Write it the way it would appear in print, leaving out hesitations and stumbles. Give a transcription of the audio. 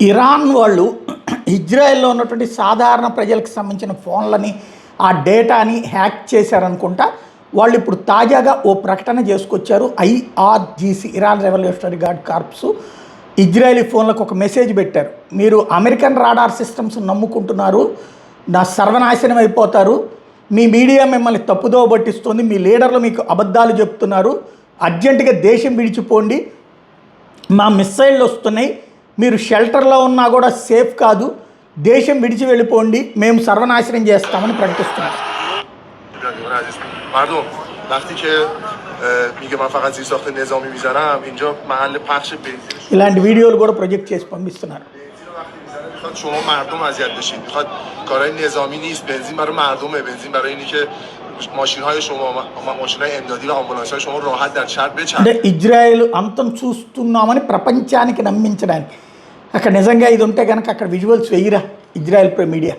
Iran వాళ్ళు ఇజ్రాయెల్లో ఉన్నటువంటి సాధారణ ప్రజలకు సంబంధించిన ఫోన్లని ఆ డేటాని హ్యాక్ చేశారనుకుంటా. వాళ్ళు ఇప్పుడు తాజాగా ఓ ప్రకటన చేసుకొచ్చారు. IRGC Iran revolutionary guard corps Israeli ఫోన్లకు ఒక మెసేజ్ పెట్టారు. మీరు అమెరికన్ రాడార్ సిస్టమ్స్ నమ్ముకుంటున్నారు, నా సర్వనాశనం అయిపోతారు, మీ మీడియా మిమ్మల్ని తప్పుదోవ పట్టిస్తుంది, మీ లీడర్లు మీకు అబద్ధాలు చెప్తున్నారు, అర్జెంటుగా దేశం విడిచిపోండి, మా మిస్సైళ్ళు వస్తున్నాయి, మీరు షెల్టర్లో ఉన్నా కూడా సేఫ్ కాదు, దేశం విడిచి వెళ్ళిపోండి, మేము సర్వనాశనం చేస్తామని ప్రకటిస్తున్నారు. ఇలాంటి వీడియోలు కూడా ప్రొజెక్ట్ చేసి పంపిస్తున్నారు. شما مردم اذیت بشید، میخواد کارهای نظامی نیست، بنزین برای مردمه، بنزین برای اینی که ماشین‌های شما، ماشین‌های امدادی و آمبولانس‌های شما راحت در شهر بچرخه. అంటే ఇజ్రాయెల్ అంతం చూస్తున్నామని ప్రపంచానికి నమ్మించడానికి. అక్కడ నిజంగా ఇది ఉంటే కనుక అక్కడ విజువల్స్ వేయరా ఇజ్రాయెల్ మీడియా.